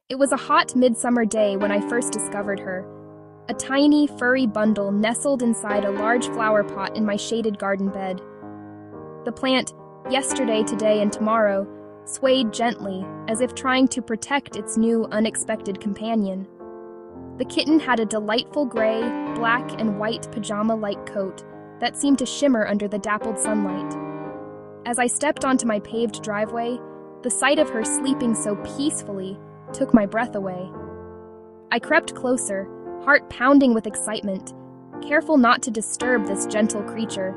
It was a hot midsummer day when I first discovered her. A tiny, furry bundle nestled inside a large flower pot in my shaded garden bed. The plant, yesterday, today, and tomorrow, swayed gently, as if trying to protect its new, unexpected companion. The kitten had a delightful gray, black, and white pajama-like coat that seemed to shimmer under the dappled sunlight. As I stepped onto my paved driveway, the sight of her sleeping so peacefully took my breath away. I crept closer, heart pounding with excitement, careful not to disturb this gentle creature.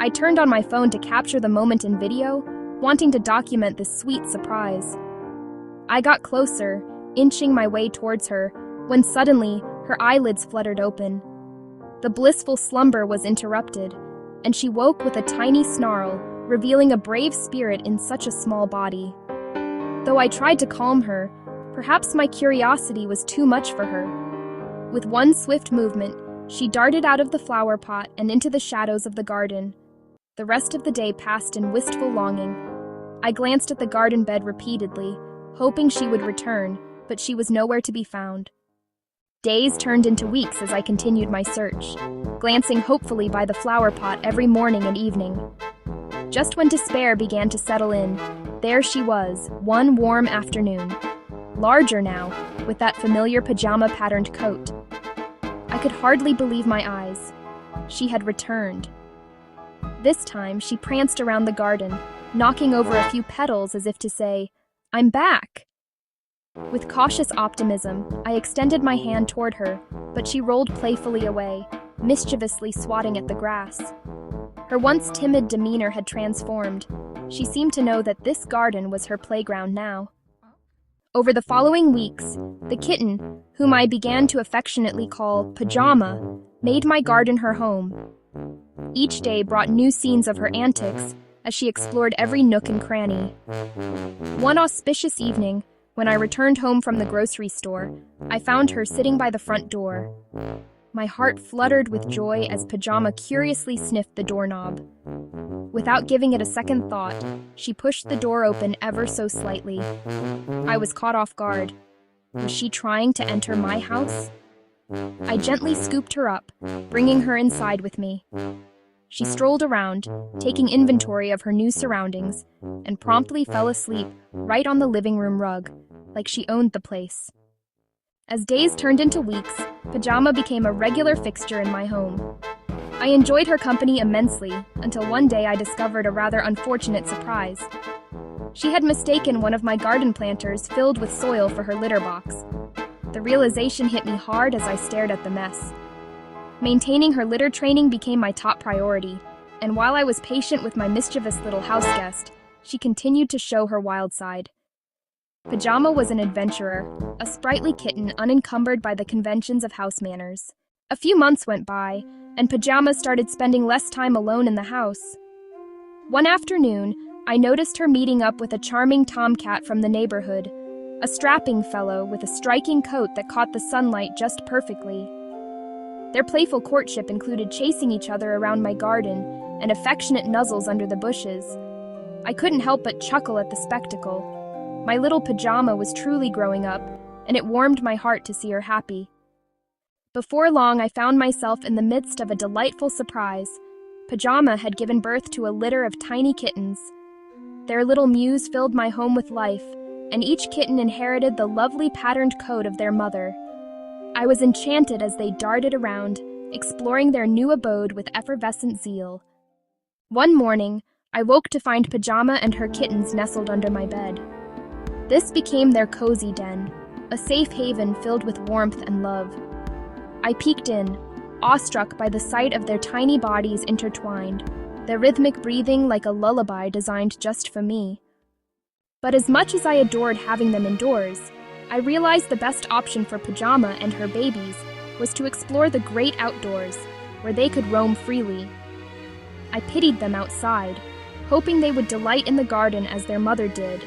I turned on my phone to capture the moment in video, wanting to document this sweet surprise. I got closer, inching my way towards her, when suddenly her eyelids fluttered open. The blissful slumber was interrupted, and she woke with a tiny snarl, revealing a brave spirit in such a small body. Though I tried to calm her, perhaps my curiosity was too much for her. With one swift movement, she darted out of the flower pot and into the shadows of the garden. The rest of the day passed in wistful longing. I glanced at the garden bed repeatedly, hoping she would return, but she was nowhere to be found. Days turned into weeks as I continued my search, glancing hopefully by the flower pot every morning and evening. Just when despair began to settle in, there she was, one warm afternoon. Larger now, with that familiar pajama-patterned coat. I could hardly believe my eyes. She had returned. This time, she pranced around the garden, knocking over a few petals as if to say, "I'm back!" With cautious optimism, I extended my hand toward her, but she rolled playfully away, mischievously swatting at the grass. Her once timid demeanor had transformed. She seemed to know that this garden was her playground now. Over the following weeks, the kitten, whom I began to affectionately call Pajama, made my garden her home. Each day brought new scenes of her antics as she explored every nook and cranny. One auspicious evening, when I returned home from the grocery store, I found her sitting by the front door. My heart fluttered with joy as Pajama curiously sniffed the doorknob. Without giving it a second thought, she pushed the door open ever so slightly. I was caught off guard. Was she trying to enter my house? I gently scooped her up, bringing her inside with me. She strolled around, taking inventory of her new surroundings, and promptly fell asleep right on the living room rug, like she owned the place. As days turned into weeks, Pajama became a regular fixture in my home. I enjoyed her company immensely until one day I discovered a rather unfortunate surprise. She had mistaken one of my garden planters filled with soil for her litter box. The realization hit me hard as I stared at the mess. Maintaining her litter training became my top priority, and while I was patient with my mischievous little house guest, she continued to show her wild side. Pajama was an adventurer, a sprightly kitten unencumbered by the conventions of house manners. A few months went by, and Pajama started spending less time alone in the house. One afternoon, I noticed her meeting up with a charming tomcat from the neighborhood, a strapping fellow with a striking coat that caught the sunlight just perfectly. Their playful courtship included chasing each other around my garden and affectionate nuzzles under the bushes. I couldn't help but chuckle at the spectacle. My little Pajama was truly growing up, and it warmed my heart to see her happy. Before long, I found myself in the midst of a delightful surprise. Pajama had given birth to a litter of tiny kittens. Their little mews filled my home with life, and each kitten inherited the lovely patterned coat of their mother. I was enchanted as they darted around, exploring their new abode with effervescent zeal. One morning, I woke to find Pajama and her kittens nestled under my bed. This became their cozy den, a safe haven filled with warmth and love. I peeked in, awestruck by the sight of their tiny bodies intertwined, their rhythmic breathing like a lullaby designed just for me. But as much as I adored having them indoors, I realized the best option for Pajama and her babies was to explore the great outdoors, where they could roam freely. I pitied them outside, hoping they would delight in the garden as their mother did,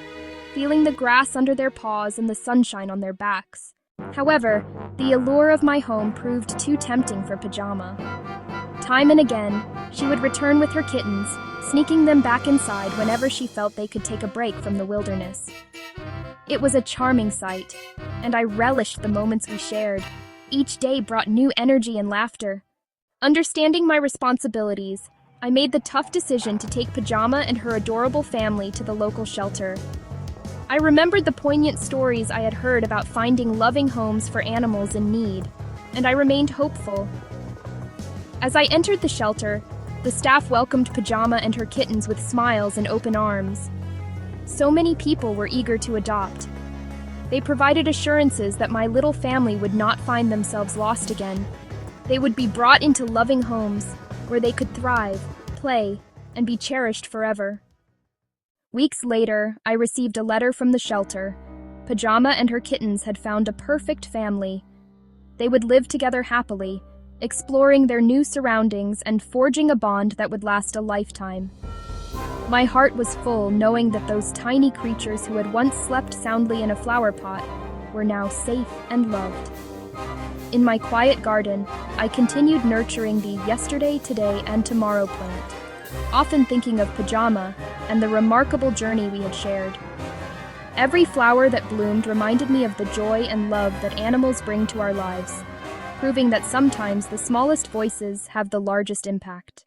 feeling the grass under their paws and the sunshine on their backs. However, the allure of my home proved too tempting for Pajama. Time and again, she would return with her kittens, sneaking them back inside whenever she felt they could take a break from the wilderness. It was a charming sight, and I relished the moments we shared. Each day brought new energy and laughter. Understanding my responsibilities, I made the tough decision to take Pajama and her adorable family to the local shelter. I remembered the poignant stories I had heard about finding loving homes for animals in need, and I remained hopeful. As I entered the shelter, the staff welcomed Pajama and her kittens with smiles and open arms. So many people were eager to adopt. They provided assurances that my little family would not find themselves lost again. They would be brought into loving homes where they could thrive, play, and be cherished forever. Weeks later, I received a letter from the shelter. Pajama and her kittens had found a perfect family. They would live together happily, exploring their new surroundings and forging a bond that would last a lifetime. My heart was full knowing that those tiny creatures who had once slept soundly in a flower pot were now safe and loved. In my quiet garden, I continued nurturing the yesterday, today, and tomorrow plant, often thinking of Pajama and the remarkable journey we had shared. Every flower that bloomed reminded me of the joy and love that animals bring to our lives, proving that sometimes the smallest voices have the largest impact.